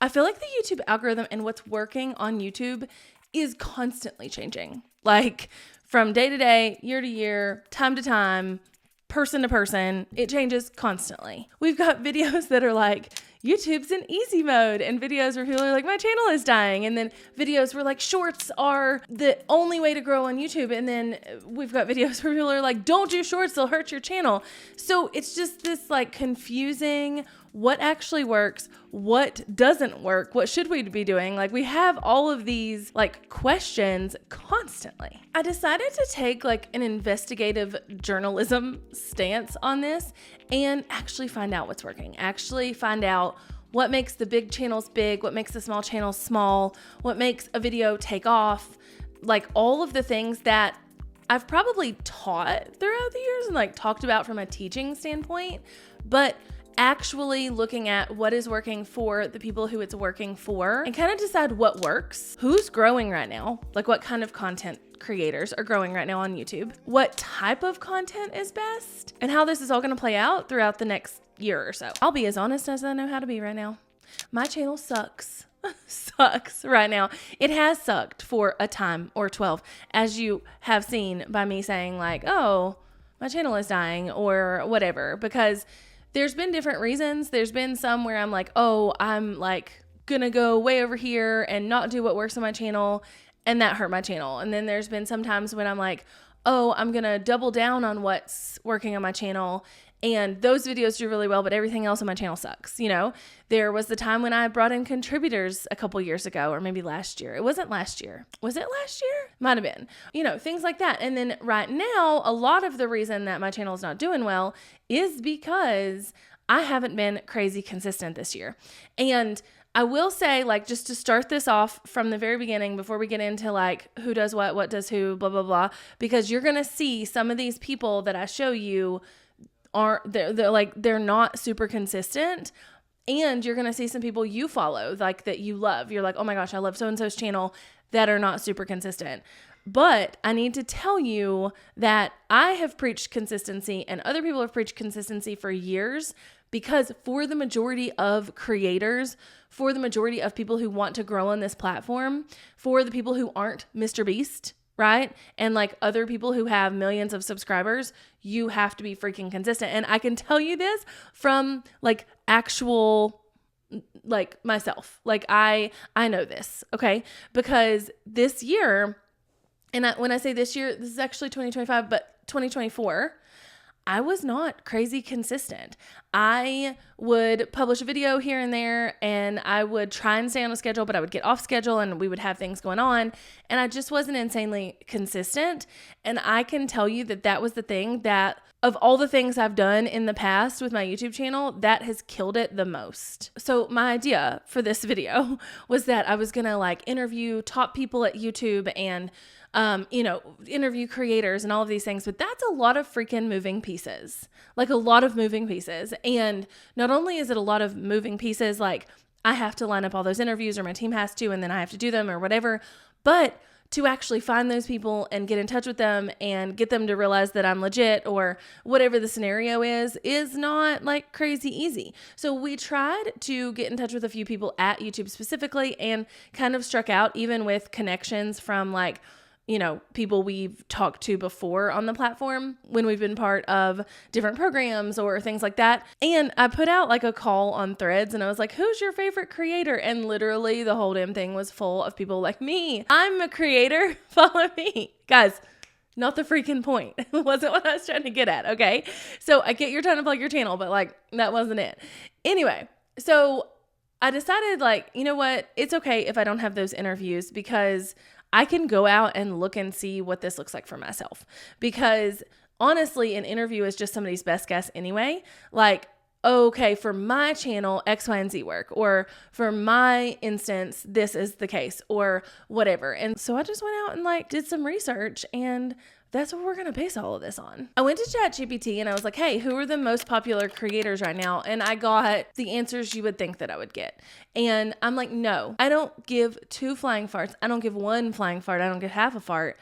I feel like the YouTube algorithm and what's working on YouTube is constantly changing. Like from day to day, year to year, time to time, person to person, it changes constantly. We've got videos that are like, YouTube's in easy mode, and videos where people are like, my channel is dying. And then videos where like shorts are the only way to grow on YouTube. And then we've got videos where people are like, don't do shorts, they'll hurt your channel. So it's just this like confusing what actually works, what doesn't work, what should we be doing? Like we have all of these like questions constantly. I decided to take like an investigative journalism stance on this and actually find out what's working. Actually find out what makes the big channels big, what makes the small channels small, what makes a video take off, like all of the things that I've probably taught throughout the years and like talked about from a teaching standpoint, but actually looking at what is working for the people who it's working for and kind of decide what works, who's growing right now, like what kind of content creators are growing right now on YouTube, what type of content is best, and how this is all going to play out throughout the next year or so. I'll be as honest as I know how to be right now. My channel sucks. Sucks right now. It has sucked for a time or 12, as you have seen by me saying like, oh, my channel is dying or whatever, because there's been different reasons. There's been some where I'm like, oh, I'm like gonna go way over here and not do what works on my channel, and that hurt my channel. And then there's been some times when I'm like, oh, I'm gonna double down on what's working on my channel, and those videos do really well, but everything else on my channel sucks. You know, there was the time when I brought in contributors a couple years ago, or maybe last year. It wasn't last year. Was it last year? Might have been. You know, things like that. And then right now, a lot of the reason that my channel is not doing well is because I haven't been crazy consistent this year. And I will say, like, just to start this off from the very beginning, before we get into like who does what does who, blah, blah, blah, because you're going to see some of these people that I show you they're not super consistent, and you're going to see some people you follow, like that you love. You're like, oh my gosh, I love so-and-so's channel, that are not super consistent. But I need to tell you that I have preached consistency and other people have preached consistency for years, because for the majority of creators, for the majority of people who want to grow on this platform, for the people who aren't Mr. Beast, right? And like other people who have millions of subscribers, you have to be freaking consistent. And I can tell you this from like actual, like myself, like I know this, okay? Because this year, and when I say this year, this is actually 2025, but 2024, I was not crazy consistent. I would publish a video here and there, and I would try and stay on a schedule, but I would get off schedule and we would have things going on, and I just wasn't insanely consistent. And I can tell you that that was the thing that, of all the things I've done in the past with my YouTube channel, that has killed it the most. So my idea for this video was that I was gonna like interview top people at YouTube and interview creators and all of these things, but that's a lot of freaking moving pieces, like a lot of moving pieces. And not only is it a lot of moving pieces, like I have to line up all those interviews, or my team has to, and then I have to do them or whatever, but to actually find those people and get in touch with them and get them to realize that I'm legit or whatever the scenario is not like crazy easy. So we tried to get in touch with a few people at YouTube specifically, and kind of struck out even with connections from like, you know, people we've talked to before on the platform when we've been part of different programs or things like that. And I put out like a call on Threads, and I was like, who's your favorite creator? And literally the whole damn thing was full of people like me. I'm a creator. Follow me. Guys, not the freaking point. Wasn't what I was trying to get at. Okay. So I get you're trying to plug your channel, but like that wasn't it. Anyway, so I decided like, you know what? It's okay if I don't have those interviews, because I can go out and look and see what this looks like for myself. Because honestly, an interview is just somebody's best guess anyway. Like, okay, for my channel, X, Y, and Z work, or for my instance, this is the case, or whatever. And so I just went out and like did some research, and that's what we're going to base all of this on. I went to ChatGPT and I was like, hey, who are the most popular creators right now? And I got the answers you would think that I would get. And I'm like, no, I don't give two flying farts. I don't give one flying fart. I don't give half a fart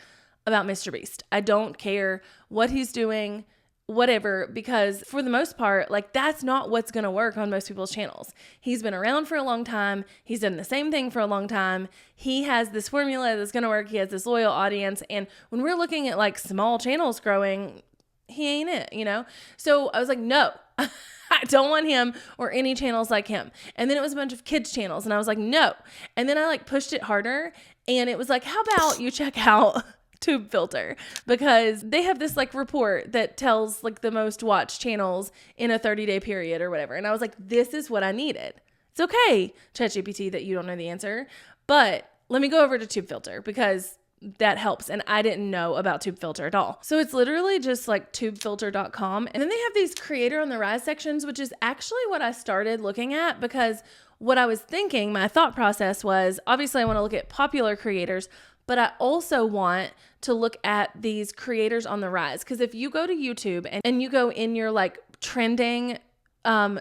about Mr. Beast. I don't care what he's doing. whatever, because for the most part, like that's not what's going to work on most people's channels. He's been around for a long time. He's done the same thing for a long time. He has this formula that's going to work. He has this loyal audience. And when we're looking at like small channels growing, he ain't it, you know? So I was like, no, I don't want him or any channels like him. And then it was a bunch of kids channels and I was like, no. And then I like pushed it harder and it was like, how about you check out Tube Filter, because they have this like report that tells like the most watched channels in a 30-day period or whatever. And I was like, this is what I needed. It's okay, ChatGPT, that you don't know the answer, but let me go over to Tube Filter because that helps. And I didn't know about Tube Filter at all. So it's literally just like tubefilter.com. And then they have these creator on the rise sections, which is actually what I started looking at, because what I was thinking, my thought process was, obviously I want to look at popular creators, but I also want to look at these creators on the rise. Because if you go to YouTube and you go in your like trending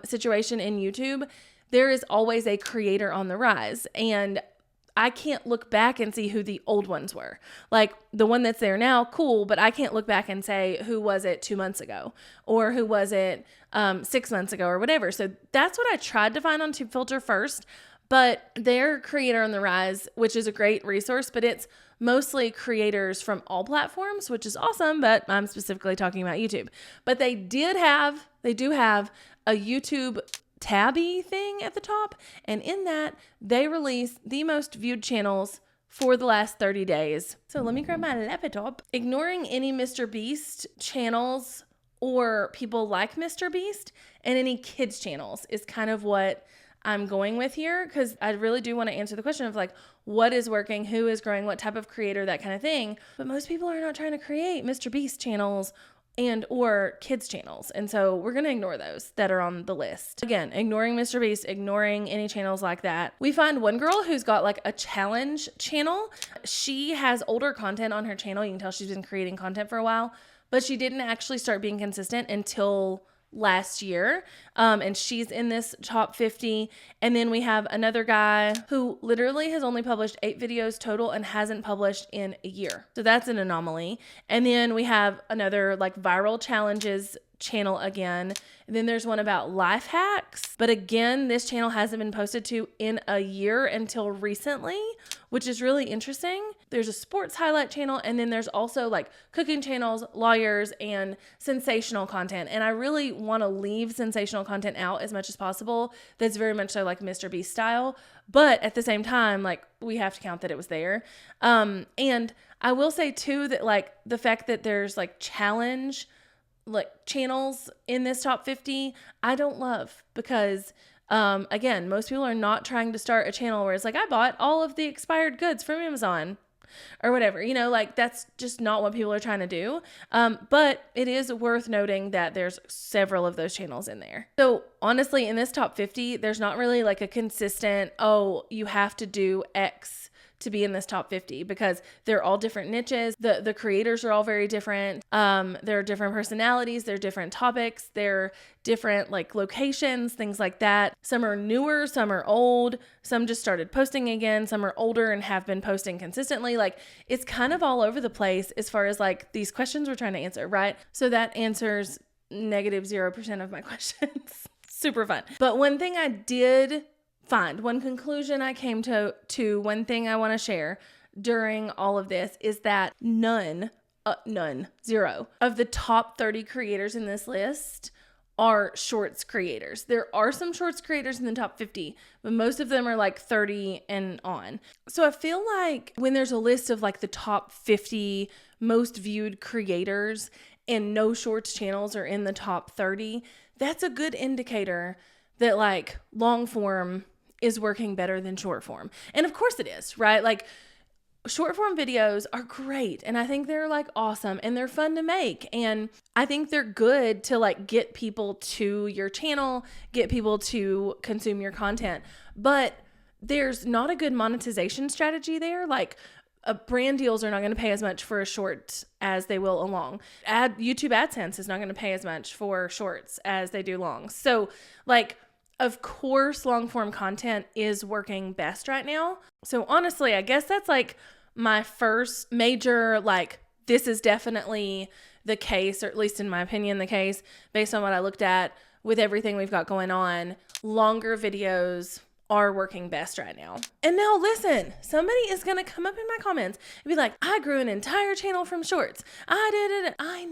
situation in YouTube, there is always a creator on the rise. And I can't look back and see who the old ones were. Like the one that's there now, cool, but I can't look back and say, who was it 2 months ago? Or who was it 6 months ago or whatever. So that's what I tried to find on Tube Filter first. But their creator on the rise, which is a great resource, but it's mostly creators from all platforms, which is awesome, but I'm specifically talking about YouTube. But they do have a YouTube tabby thing at the top, and in that, they release the most viewed channels for the last 30 days. So let me grab my laptop. Ignoring any Mr. Beast channels or people like Mr. Beast and any kids channels is kind of what I'm going with here, because I really do want to answer the question of like, what is working, who is growing, what type of creator, that kind of thing. But most people are not trying to create Mr. Beast channels and or kids channels. And so we're going to ignore those that are on the list. Again, ignoring Mr. Beast, ignoring any channels like that. We find one girl who's got like a challenge channel. She has older content on her channel. You can tell she's been creating content for a while, but she didn't actually start being consistent until last year. And she's in this top 50. And then we have another guy who literally has only published 8 videos total and hasn't published in a year. So that's an anomaly. And then we have another like viral challenges channel again. And then there's one about life hacks. But again, this channel hasn't been posted to in a year until recently, which is really interesting. There's a sports highlight channel, and then there's also like cooking channels, lawyers, and sensational content. And I really want to leave sensational content out as much as possible. That's very much so like Mr. Beast style. But at the same time, like we have to count that it was there. And I will say too that like the fact that there's like challenge like channels in this top 50, I don't love, because again, most people are not trying to start a channel where it's like, I bought all of the expired goods from Amazon or whatever, you know, like that's just not what people are trying to do. But it is worth noting that there's several of those channels in there. So honestly, in this top 50, there's not really like a consistent, oh, you have to do X to be in this top 50, because they're all different niches. The creators are all very different. There are different personalities. They're different topics. They're different like locations, things like that. Some are newer, some are old. Some just started posting again. Some are older and have been posting consistently. Like it's kind of all over the place as far as like these questions we're trying to answer, right? So that answers -0% of my questions. Super fun. But one thing I did find, one conclusion I came to one thing I want to share during all of this is that zero of the top 30 creators in this list are shorts creators. There are some shorts creators in the top 50, but most of them are like 30 and on. So I feel like when there's a list of like the top 50 most viewed creators and no shorts channels are in the top 30, that's a good indicator that like long form is working better than short form. And of course it is, right? Like short form videos are great. And I think they're like awesome and they're fun to make. And I think they're good to like get people to your channel, get people to consume your content. But there's not a good monetization strategy there. Like brand deals are not going to pay as much for a short as they will a long. YouTube AdSense is not going to pay as much for shorts as they do long. So like, of course, long form content is working best right now. So honestly, I guess that's like my first major, like, this is definitely the case, or at least in my opinion, the case based on what I looked at with everything we've got going on. Longer videos are working best right now. And now listen, somebody is going to come up in my comments and be like, I grew an entire channel from shorts. I did it. I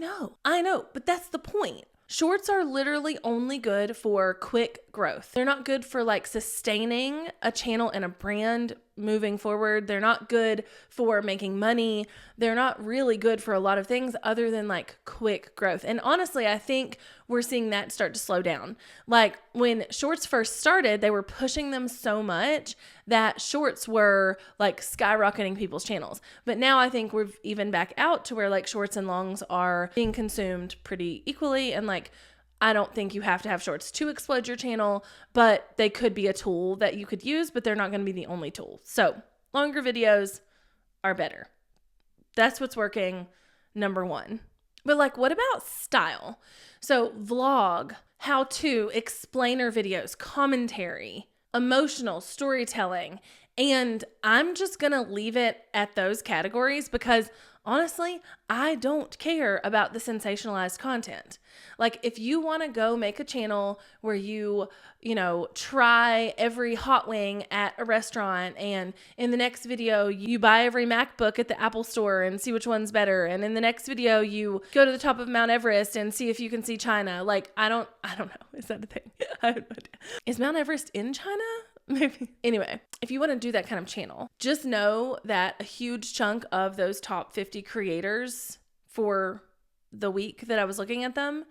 know, but that's the point. Shorts are literally only good for quick growth. They're not good for like sustaining a channel and a brand moving forward. They're not good for making money. They're not really good for a lot of things other than like quick growth. And honestly, I think we're seeing that start to slow down. Like when shorts first started, they were pushing them so much that shorts were like skyrocketing people's channels. But now I think we're even back out to where like shorts and longs are being consumed pretty equally. And like, I don't think you have to have shorts to explode your channel, but they could be a tool that you could use, but they're not going to be the only tool. So longer videos are better. That's what's working, number one. But like, what about style? So vlog, how-to, explainer videos, commentary, emotional storytelling. And I'm just going to leave it at those categories because honestly, I don't care about the sensationalized content. Like if you want to go make a channel where you try every hot wing at a restaurant, and in the next video you buy every MacBook at the Apple store and see which one's better, and in the next video you go to the top of Mount Everest and see if you can see China. Like I don't know. Is that a thing? I have no idea. Is Mount Everest in China? Maybe. Anyway, if you want to do that kind of channel, just know that a huge chunk of those top 50 creators for the week that I was looking at them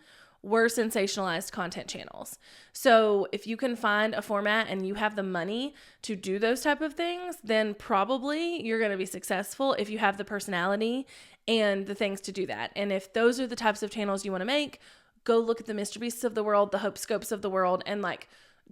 were sensationalized content channels. So if you can find a format and you have the money to do those type of things, then probably you're going to be successful if you have the personality and the things to do that. And if those are the types of channels you want to make, go look at the Mr. Beasts of the world, the Hope Scopes of the world, and like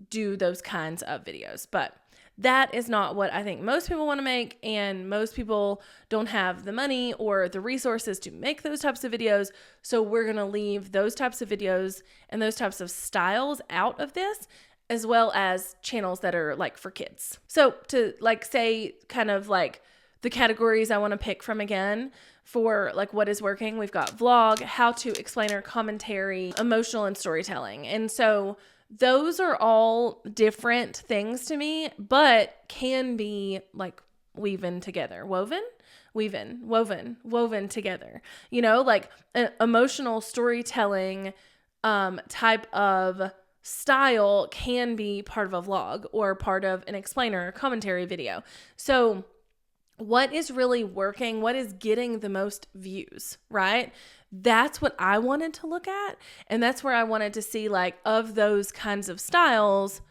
do those kinds of videos. But that is not what I think most people want to make, and most people don't have the money or the resources to make those types of videos. So we're going to leave those types of videos and those types of styles out of this, as well as channels that are like for kids. So to like say kind of like the categories I want to pick from again for like what is working, we've got vlog, how to, explainer, commentary, emotional, and storytelling. And so those are all different things to me, but can be like woven together, like an emotional storytelling type of style can be part of a vlog or part of an explainer or commentary video. So what is really working? What is getting the most views, right? That's what I wanted to look at. And that's where I wanted to see, like, of those kinds of styles,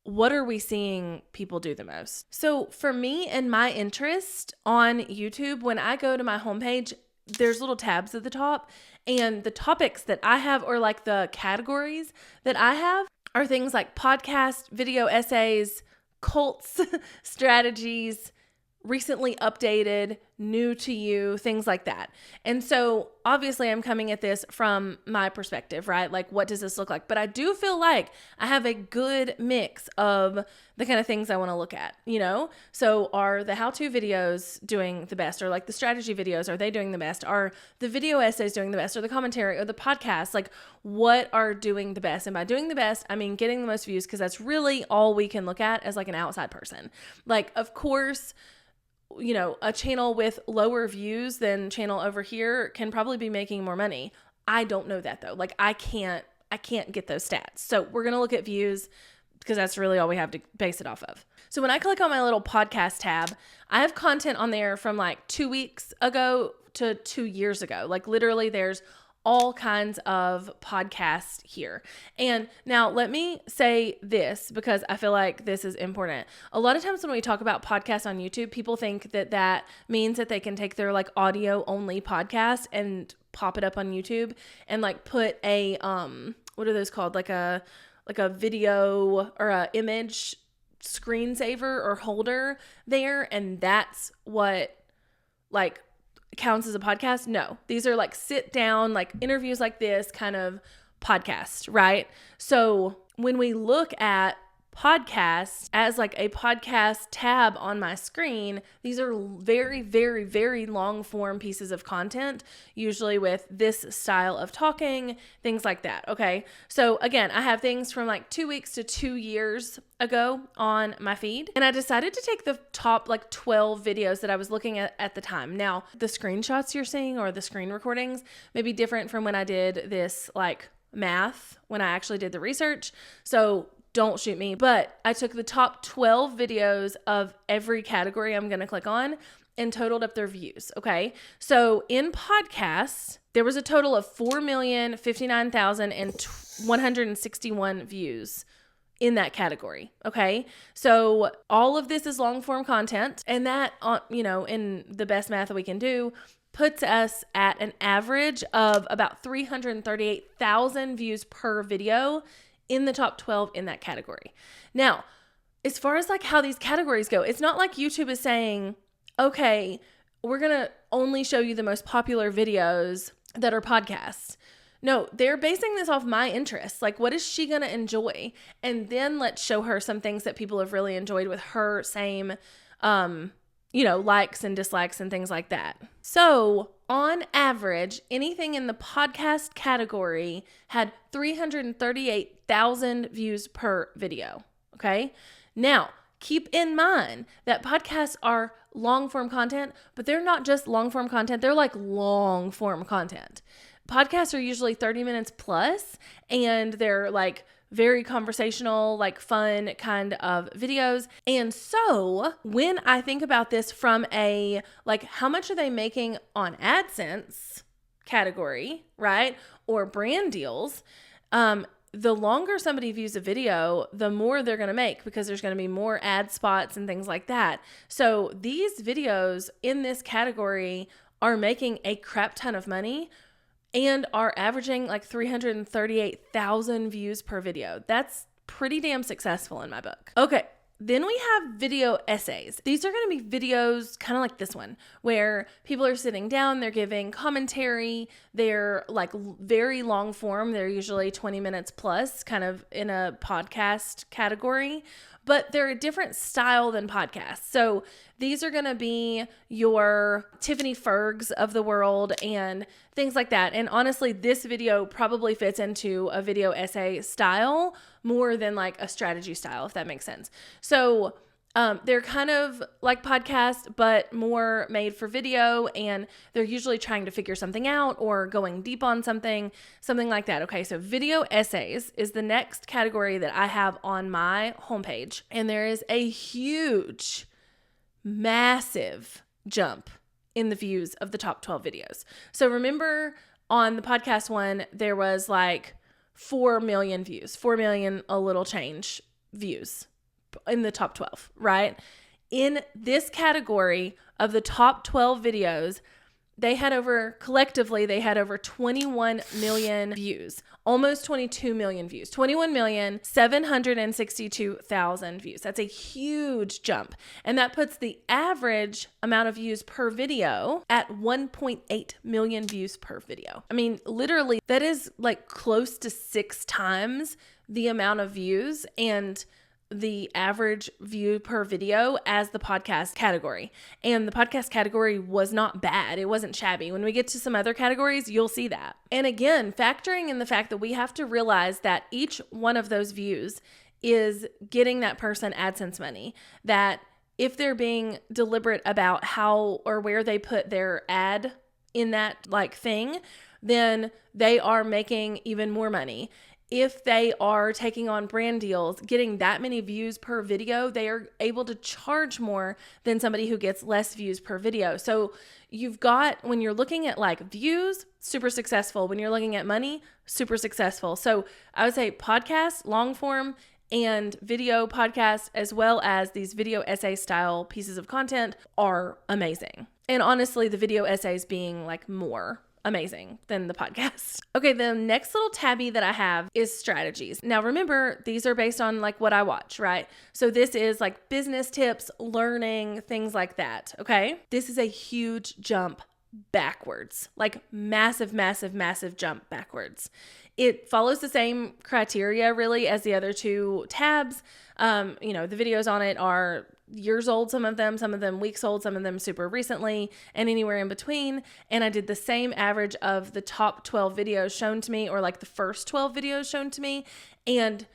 what are we seeing people do the most? So for me and my interest on YouTube, when I go to my homepage, there's little tabs at the top, and the topics that I have, or like the categories that I have, are things like podcast, video essays, cults, strategies, recently updated, new to you, things like that. And so obviously I'm coming at this from my perspective, right? Like, what does this look like? But I do feel like I have a good mix of the kind of things I want to look at, you know? So are the how-to videos doing the best? Or like the strategy videos, are they doing the best? Are the video essays doing the best? Or the commentary or the podcast? Like, what are doing the best? And by doing the best, I mean getting the most views, because that's really all we can look at as like an outside person. Like, of course, you know, a channel with lower views than channel over here can probably be making more money. I don't know that though. Like I can't get those stats. So we're going to look at views because that's really all we have to base it off of. So when I click on my little podcast tab, I have content on there from like 2 weeks ago to 2 years ago. Like literally there's all kinds of podcasts here. And now let me say this, because I feel like this is important. A lot of times when we talk about podcasts on YouTube, people think that that means that they can take their like audio only podcast and pop it up on YouTube and like put a, what are those called? Like a video or a image screensaver or holder there. And that's what like counts as a podcast. No, these are like sit down, like interviews like this kind of podcast, right? So when we look at podcast as like a podcast tab on my screen, these are very, very, very long form pieces of content, usually with this style of talking, things like that. Okay. So again, I have things from like 2 weeks to 2 years ago on my feed. And I decided to take the top like 12 videos that I was looking at the time. Now, the screenshots you're seeing or the screen recordings may be different from when I did this like math, when I actually did the research. So don't shoot me, but I took the top 12 videos of every category I'm going to click on and totaled up their views. Okay. So in podcasts, there was a total of 4,059,161 views in that category. Okay. So all of this is long form content, and that, in the best math that we can do, puts us at an average of about 338,000 views per video in the top 12 in that category. Now, as far as like how these categories go, it's not like YouTube is saying, okay, we're going to only show you the most popular videos that are podcasts. No, they're basing this off my interests. Like, what is she going to enjoy? And then let's show her some things that people have really enjoyed with her same, likes and dislikes and things like that. So on average, anything in the podcast category had 338,000 views per video. Okay. Now, keep in mind that podcasts are long form content, but they're not just long form content. They're like long form content. Podcasts are usually 30 minutes plus, and they're like very conversational, like fun kind of videos. And so when I think about this from a, like, how much are they making on AdSense category, right? Or brand deals, the longer somebody views a video, the more they're going to make, because there's going to be more ad spots and things like that. So these videos in this category are making a crap ton of money and are averaging like 338,000 views per video. That's pretty damn successful in my book. Okay. Then we have video essays. These are going to be videos kind of like this one, where people are sitting down, they're giving commentary, they're like very long form. They're usually 20 minutes plus, kind of in a podcast category, but they're a different style than podcasts. So these are going to be your Tiffany Fergs of the world and things like that. And honestly, this video probably fits into a video essay style more than like a strategy style, if that makes sense. So they're kind of like podcasts, but more made for video, and they're usually trying to figure something out or going deep on something like that. Okay, so video essays is the next category that I have on my homepage, and there is a huge, massive jump in the views of the top 12 videos. So remember on the podcast one, there was like 4 million views, 4 million a little change views in the top 12, right? In this category of the top 12 videos, they had over 21 million views, almost 22 million views, 21,762,000 views. That's a huge jump. And that puts the average amount of views per video at 1.8 million views per video. I mean, literally, that is like close to 6 times the amount of views and the average view per video as the podcast category. And the podcast category was not bad. It wasn't shabby. When we get to some other categories, you'll see that. And again, factoring in the fact that we have to realize that each one of those views is getting that person AdSense money, that if they're being deliberate about how or where they put their ad in that like thing, then they are making even more money. If they are taking on brand deals, getting that many views per video, they are able to charge more than somebody who gets less views per video. So you've got, when you're looking at like views, super successful. When you're looking at money, super successful. So I would say podcast, long form, and video podcast, as well as these video essay style pieces of content, are amazing. And honestly, the video essays being like more amazing than the podcast. Okay, the next little tabby that I have is strategies. Now remember, these are based on like what I watch, right? So this is like business tips, learning, things like that, okay? This is a huge jump backwards, like massive, massive, massive jump backwards. It follows the same criteria really as the other two tabs. The videos on it are years old, some of them weeks old, some of them super recently, and anywhere in between. And I did the same average of the top 12 videos shown to me, or like the first 12 videos shown to me. And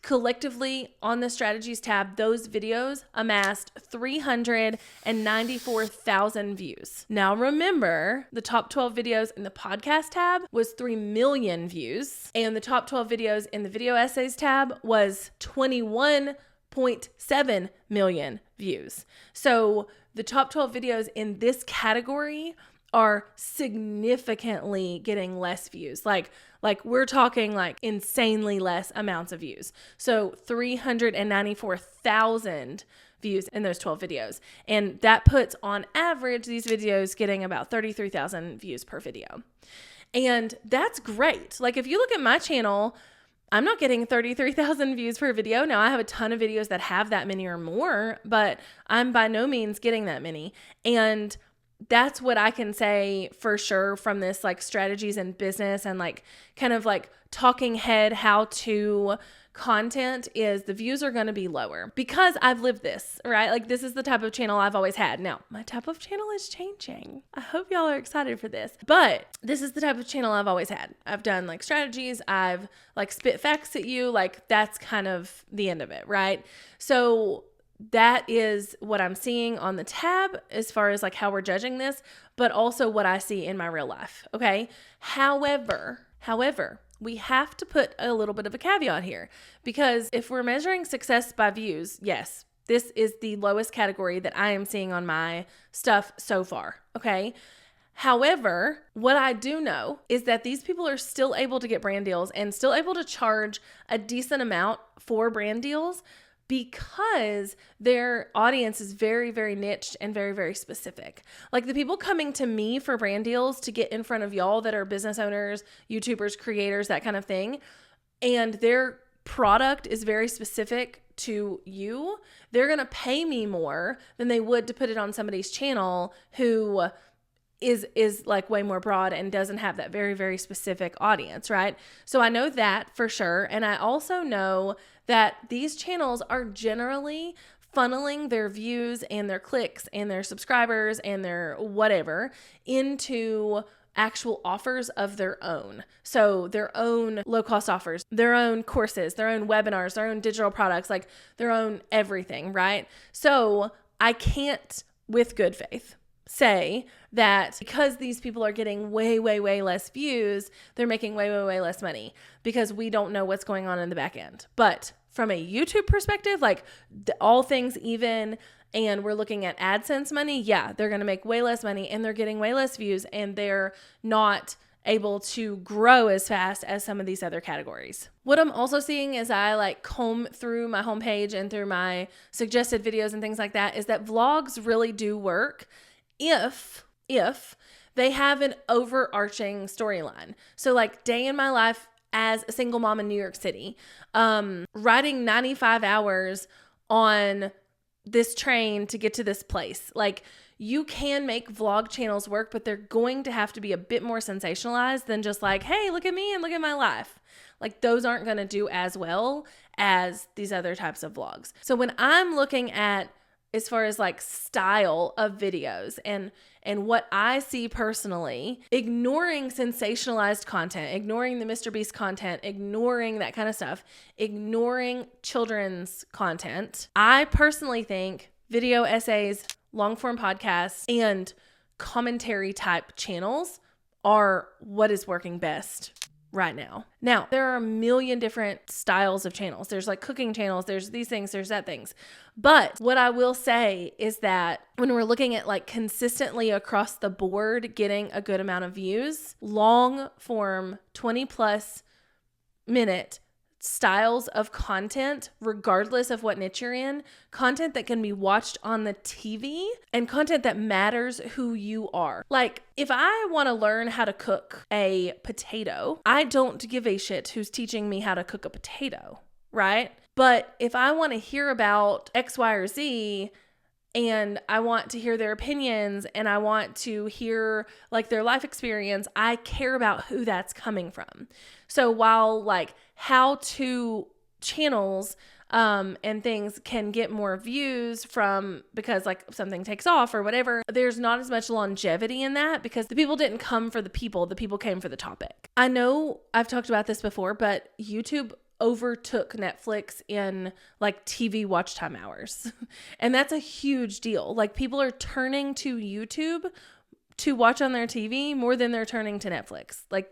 collectively on the strategies tab, those videos amassed 394,000 views. Now remember, the top 12 videos in the podcast tab was 3 million views, and the top 12 videos in the video essays tab was 21.7 million views. So the top 12 videos in this category are significantly getting less views. Like we're talking like insanely less amounts of views. So 394,000 views in those 12 videos. And that puts on average these videos getting about 33,000 views per video. And that's great. Like if you look at my channel, I'm not getting 33,000 views per video. Now I have a ton of videos that have that many or more, but I'm by no means getting that many. And that's what I can say for sure from this like strategies in business and like kind of like talking head how to content is the views are going to be lower because I've lived this, right? Like this is the type of channel I've always had. Now my type of channel is changing. I hope y'all are excited for this, but this is the type of channel I've always had. I've done like strategies. I've like spit facts at you. Like that's kind of the end of it, right? So that is what I'm seeing on the tab as far as like how we're judging this, but also what I see in my real life. Okay. However, we have to put a little bit of a caveat here because if we're measuring success by views, yes, this is the lowest category that I am seeing on my stuff so far. Okay. However, what I do know is that these people are still able to get brand deals and still able to charge a decent amount for brand deals because their audience is very, very niched and very, very specific. Like the people coming to me for brand deals to get in front of y'all that are business owners, YouTubers, creators, that kind of thing, and their product is very specific to you, they're going to pay me more than they would to put it on somebody's channel who is like way more broad and doesn't have that very, very specific audience, right? So I know that for sure. And I also know that these channels are generally funneling their views and their clicks and their subscribers and their whatever into actual offers of their own. So their own low-cost offers, their own courses, their own webinars, their own digital products, like their own everything, right? So I can't, with good faith, say that because these people are getting way, way, way less views, they're making way, way, way less money because we don't know what's going on in the back end. But from a YouTube perspective, like all things even, and we're looking at AdSense money, yeah, they're going to make way less money and they're getting way less views and they're not able to grow as fast as some of these other categories. What I'm also seeing as I like comb through my homepage and through my suggested videos and things like that is that vlogs really do work if they have an overarching storyline. So like day in my life as a single mom in New York City, riding 95 hours on this train to get to this place. Like you can make vlog channels work, but they're going to have to be a bit more sensationalized than just like, hey, look at me and look at my life. Like those aren't going to do as well as these other types of vlogs. So when I'm looking at as far as like style of videos and what I see personally, ignoring sensationalized content, ignoring the Mr. Beast content, ignoring that kind of stuff, ignoring children's content, I personally think video essays, long form podcasts, and commentary type channels are what is working best right now. Now, there are a million different styles of channels. There's like cooking channels, there's these things, there's that things. But what I will say is that when we're looking at like consistently across the board getting a good amount of views, long form 20 plus minute styles of content, regardless of what niche you're in, content that can be watched on the TV and content that matters who you are. Like if I want to learn how to cook a potato, I don't give a shit who's teaching me how to cook a potato, right? But if I want to hear about X, Y, or Z and I want to hear their opinions and I want to hear like their life experience, I care about who that's coming from. So while like how-to channels and things can get more views from because like something takes off or whatever, there's not as much longevity in that because the people didn't come for the people came for the topic. I know I've talked about this before, but YouTube overtook Netflix in like TV watch time hours. And that's a huge deal. Like people are turning to YouTube to watch on their TV more than they're turning to Netflix. Like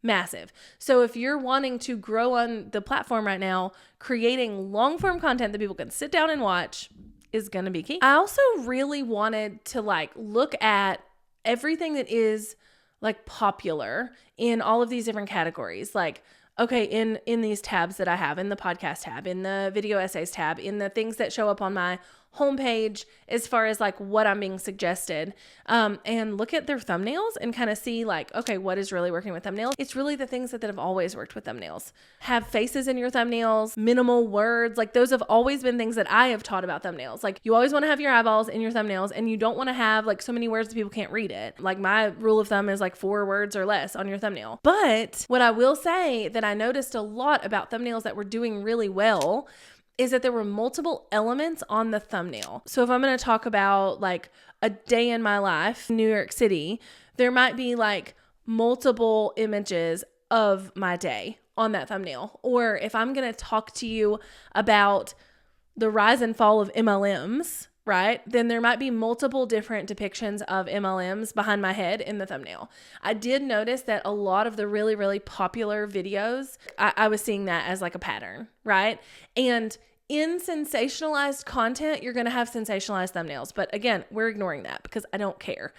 massive. So if you're wanting to grow on the platform right now, creating long form content that people can sit down and watch is going to be key. I also really wanted to like look at everything that is like popular in all of these different categories. Like, okay, in these tabs that I have, in the podcast tab, in the video essays tab, in the things that show up on my homepage as far as like what I'm being suggested, and look at their thumbnails and kind of see like, okay, what is really working with thumbnails? It's really the things that have always worked with thumbnails. Have faces in your thumbnails, minimal words. Like those have always been things that I have taught about thumbnails. Like you always want to have your eyeballs in your thumbnails and you don't want to have like so many words that people can't read it. Like my rule of thumb is like 4 words or less on your thumbnail. But what I will say that I noticed a lot about thumbnails that were doing really well is that there were multiple elements on the thumbnail. So if I'm going to talk about like a day in my life in New York City, there might be like multiple images of my day on that thumbnail. Or if I'm going to talk to you about the rise and fall of MLMs, right? Then there might be multiple different depictions of MLMs behind my head in the thumbnail. I did notice that a lot of the really, really popular videos, I was seeing that as like a pattern, right? And in sensationalized content, you're going to have sensationalized thumbnails. But again, we're ignoring that because I don't care.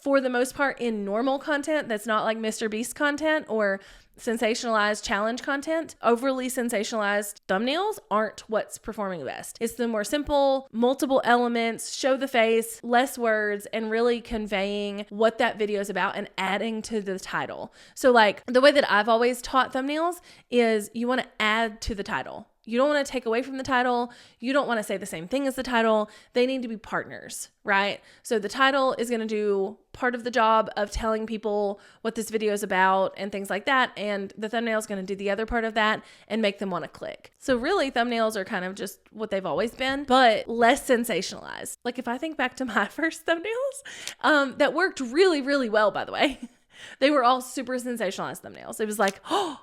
For the most part, in normal content that's not like Mr. Beast content or sensationalized challenge content, overly sensationalized thumbnails aren't what's performing best. It's the more simple, multiple elements, show the face, less words, and really conveying what that video is about and adding to the title. So like the way that I've always taught thumbnails is you want to add to the title. You don't want to take away from the title. You don't want to say the same thing as the title. They need to be partners, right? So the title is going to do part of the job of telling people what this video is about and things like that. And the thumbnail is going to do the other part of that and make them want to click. So really thumbnails are kind of just what they've always been, but less sensationalized. Like if I think back to my first thumbnails, that worked really, really well, by the way. They were all super sensationalized thumbnails. It was like, oh,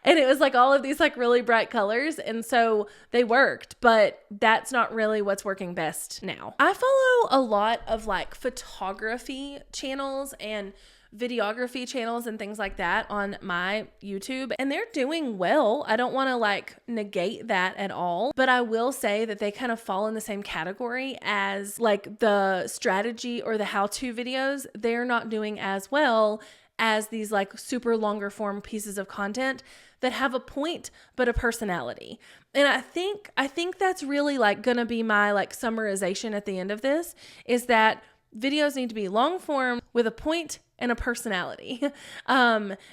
and it was like all of these like really bright colors. And so they worked, but that's not really what's working best now. I follow a lot of like photography channels and videography channels and things like that on my YouTube, and they're doing well. I don't want to like negate that at all, but I will say that they kind of fall in the same category as like the strategy or the how-to videos. They're not doing as well as these like super longer form pieces of content that have a point but a personality. And I think that's really like gonna be my like summarization at the end of this, is that videos need to be long form with a point and a personality,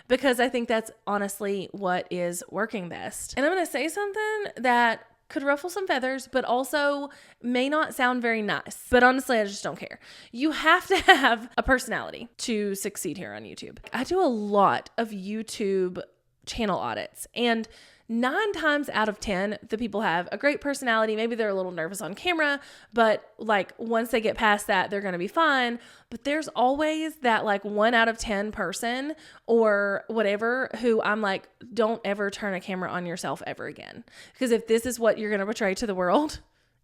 because I think that's honestly what is working best. And I'm gonna say something that could ruffle some feathers, but also may not sound very nice. But honestly, I just don't care. You have to have a personality to succeed here on YouTube. I do a lot of YouTube channel audits, and 9 times out of 10, the people have a great personality. Maybe they're a little nervous on camera, but like once they get past that, they're going to be fine. But there's always that like 1 out of 10 person or whatever who I'm like, don't ever turn a camera on yourself ever again. Because if this is what you're going to portray to the world,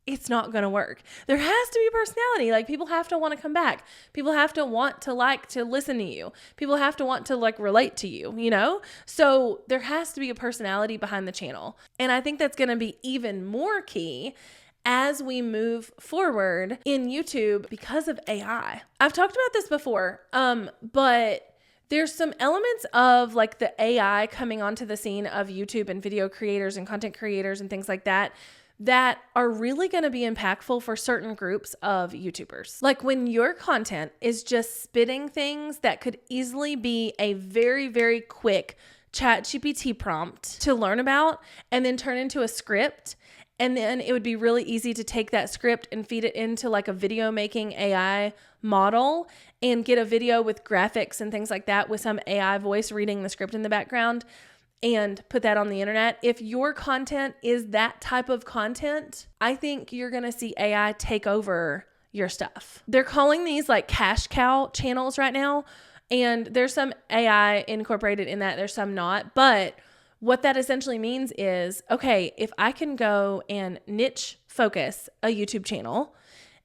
it's not going to work. There has to be a personality. Like people have to want to come back. People have to want to like to listen to you. People have to want to like relate to you, you know? So there has to be a personality behind the channel. And I think that's going to be even more key as we move forward in YouTube because of AI. I've talked about this before, but there's some elements of like the AI coming onto the scene of YouTube and video creators and content creators and things like that that are really going to be impactful for certain groups of YouTubers. Like when your content is just spitting things that could easily be a very, very quick ChatGPT prompt to learn about and then turn into a script. And then it would be really easy to take that script and feed it into like a video making AI model and get a video with graphics and things like that with some AI voice reading the script in the background and put that on the internet. If your content is that type of content, I think you're going to see AI take over your stuff. They're calling these like cash cow channels right now. And there's some AI incorporated in that. There's some not. But what that essentially means is, okay, if I can go and niche focus a YouTube channel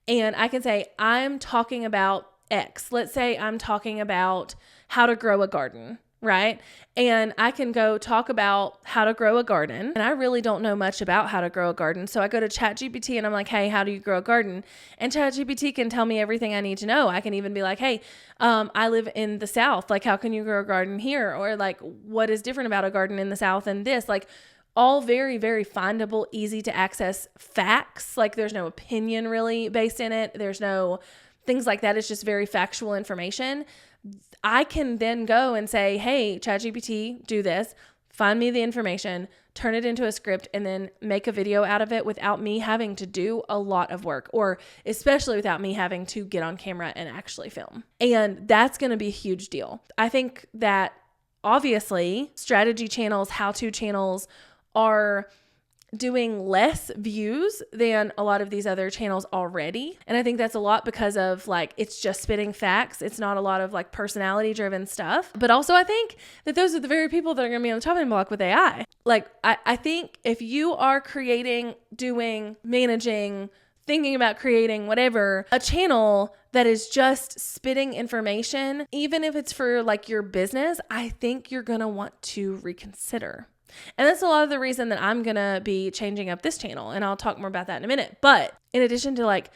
and I can say, I'm talking about X. Let's say I'm talking about how to grow a garden, right? And I can go talk about how to grow a garden. And I really don't know much about how to grow a garden. So I go to ChatGPT and I'm like, hey, how do you grow a garden? And ChatGPT can tell me everything I need to know. I can even be like, hey, I live in the South. Like, how can you grow a garden here? Or like, what is different about a garden in the South and this? Like, all very, very findable, easy to access facts. Like, there's no opinion really based in it. There's no things like that. It's just very factual information. I can then go and say, hey, ChatGPT, do this, find me the information, turn it into a script, and then make a video out of it without me having to do a lot of work, or especially without me having to get on camera and actually film. And that's going to be a huge deal. I think that obviously strategy channels, how-to channels are doing less views than a lot of these other channels already. And I think that's a lot because of like, it's just spitting facts. It's not a lot of like personality driven stuff. But also I think that those are the very people that are going to be on the chopping block with AI. Like, I think if you are creating, doing, managing, thinking about creating whatever, a channel that is just spitting information, even if it's for like your business, I think you're going to want to reconsider. And that's a lot of the reason that I'm going to be changing up this channel. And I'll talk more about that in a minute. But in addition to like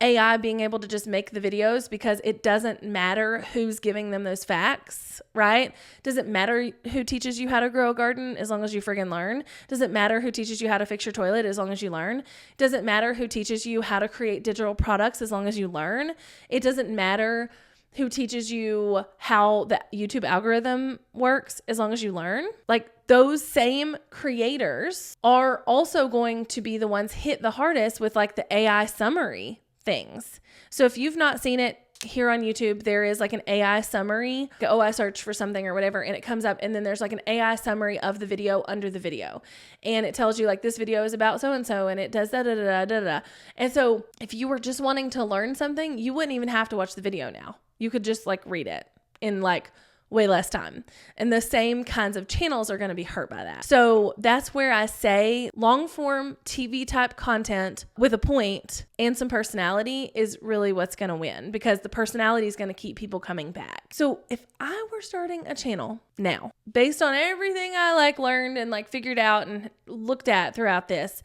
AI being able to just make the videos, because it doesn't matter who's giving them those facts, right? Doesn't matter who teaches you how to grow a garden as long as you friggin' learn. Doesn't matter who teaches you how to fix your toilet as long as you learn. Doesn't matter who teaches you how to create digital products as long as you learn. It doesn't matter who teaches you how the YouTube algorithm works as long as you learn. Like, those same creators are also going to be the ones hit the hardest with like the AI summary things. So if you've not seen it here on YouTube, there is like an AI summary. I search for something or whatever, and it comes up, and then there's like an AI summary of the video under the video. And it tells you like, this video is about so-and-so, and it does da-da-da-da-da-da. And so if you were just wanting to learn something, you wouldn't even have to watch the video now. You could just like read it in like way less time. And the same kinds of channels are going to be hurt by that. So that's where I say long form TV type content with a point and some personality is really what's going to win, because the personality is going to keep people coming back. So if I were starting a channel now, based on everything I like learned and like figured out and looked at throughout this,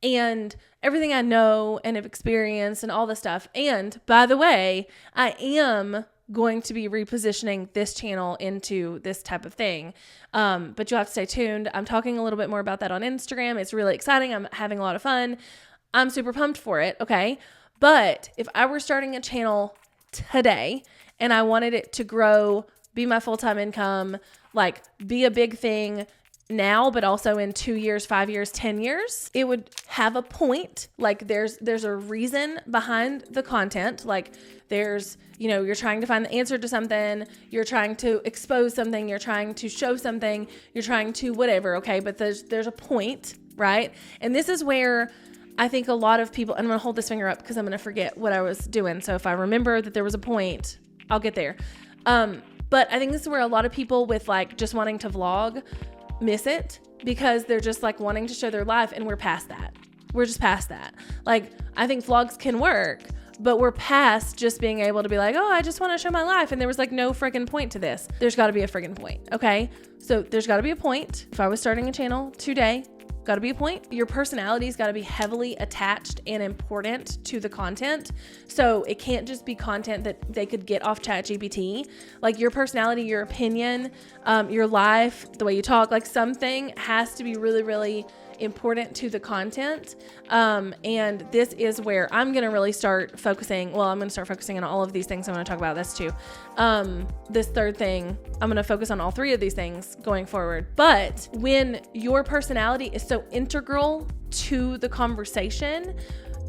and everything I know and have experienced and all this stuff. And by the way, I am going to be repositioning this channel into this type of thing. But you'll have to stay tuned. I'm talking a little bit more about that on Instagram. It's really exciting. I'm having a lot of fun. I'm super pumped for it. Okay. But if I were starting a channel today and I wanted it to grow, be my full-time income, like be a big thing now, but also in 2 years, 5 years, 10 years, it would have a point. Like there's a reason behind the content. Like there's, you're trying to find the answer to something, you're trying to expose something, you're trying to show something, you're trying to whatever. Okay. But there's a point, right? And this is where I think a lot of people, and I'm going to hold this finger up because I'm going to forget what I was doing. So if I remember that there was a point, I'll get there. But I think this is where a lot of people with like just wanting to vlog miss it, because they're just like wanting to show their life, and we're past that. We're just past that. Like, I think vlogs can work, but we're past just being able to be like, oh, I just want to show my life. And there was like no friggin' point to this. There's got to be a friggin' point. Okay. So there's got to be a point. If I was starting a channel today, got to be a point. Your personality's got to be heavily attached and important to the content. So it can't just be content that they could get off ChatGPT. Like your personality, your opinion, your life, the way you talk, like something has to be really, really important to the content. And this is where I'm going to really start focusing. Well, I'm going to start focusing on all of these things. I'm going to talk about this too. This third thing, I'm going to focus on all three of these things going forward. But when your personality is so integral to the conversation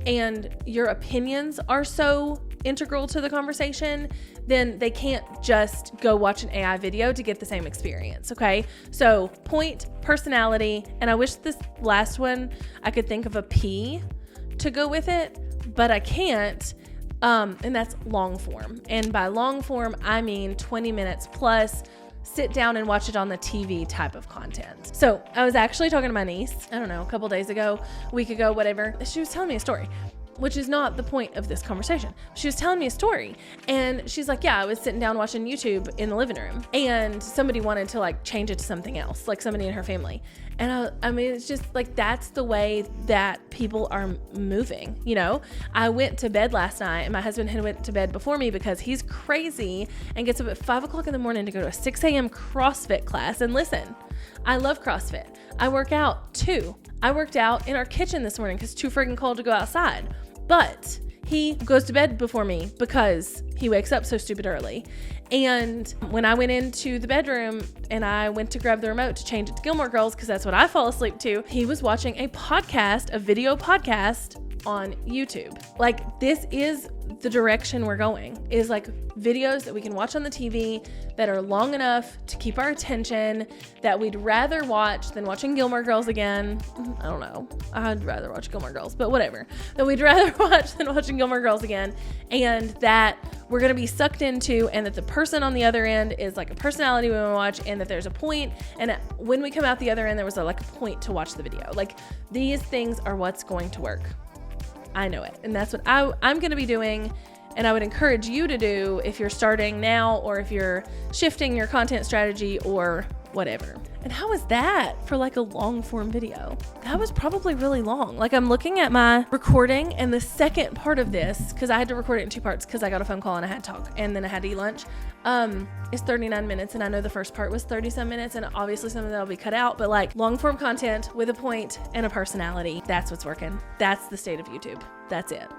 and your opinions are so integral to the conversation, then they can't just go watch an AI video to get the same experience. Okay. So point, personality, and I wish this last one, I could think of a P to go with it, but I can't. And that's long form. And by long form, I mean 20 minutes plus, sit down and watch it on the TV type of content. So I was actually talking to my niece, I don't know, a couple days ago, a week ago, whatever. She was telling me a story, which is not the point of this conversation. She was telling me a story and she's like, yeah, I was sitting down watching YouTube in the living room and somebody wanted to like change it to something else, like somebody in her family. And I mean, it's just like, that's the way that people are moving. You know, I went to bed last night and my husband had went to bed before me because he's crazy and gets up at 5 o'clock in the morning to go to a 6 a.m. CrossFit class. And listen, I love CrossFit. I work out too. I worked out in our kitchen this morning because it's too freaking cold to go outside. But he goes to bed before me because he wakes up so stupid early. And when I went into the bedroom and I went to grab the remote to change it to Gilmore Girls, because that's what I fall asleep to, he was watching a podcast, a video podcast on YouTube. Like, this is the direction we're going, is like videos that we can watch on the TV that are long enough to keep our attention, that we'd rather watch than watching Gilmore Girls again. I don't know. I'd rather watch Gilmore Girls, but whatever. That we'd rather watch than watching Gilmore Girls again, and that we're going to be sucked into, and that the person on the other end is like a personality we want to watch, and that there's a point, and when we come out the other end, there was like a point to watch the video. Like, these things are what's going to work. I know it. And that's what I'm going to be doing. And I would encourage you to do if you're starting now, or if you're shifting your content strategy or whatever. And how was that for like a long form video? That was probably really long. Like, I'm looking at my recording, and the second part of this, because I had to record it in 2 parts because I got a phone call and I had to talk and then I had to eat lunch, is 39 minutes. And I know the first part was 30 some minutes, and obviously some of that will be cut out, but like long form content with a point and a personality, that's what's working. That's the state of YouTube. That's it.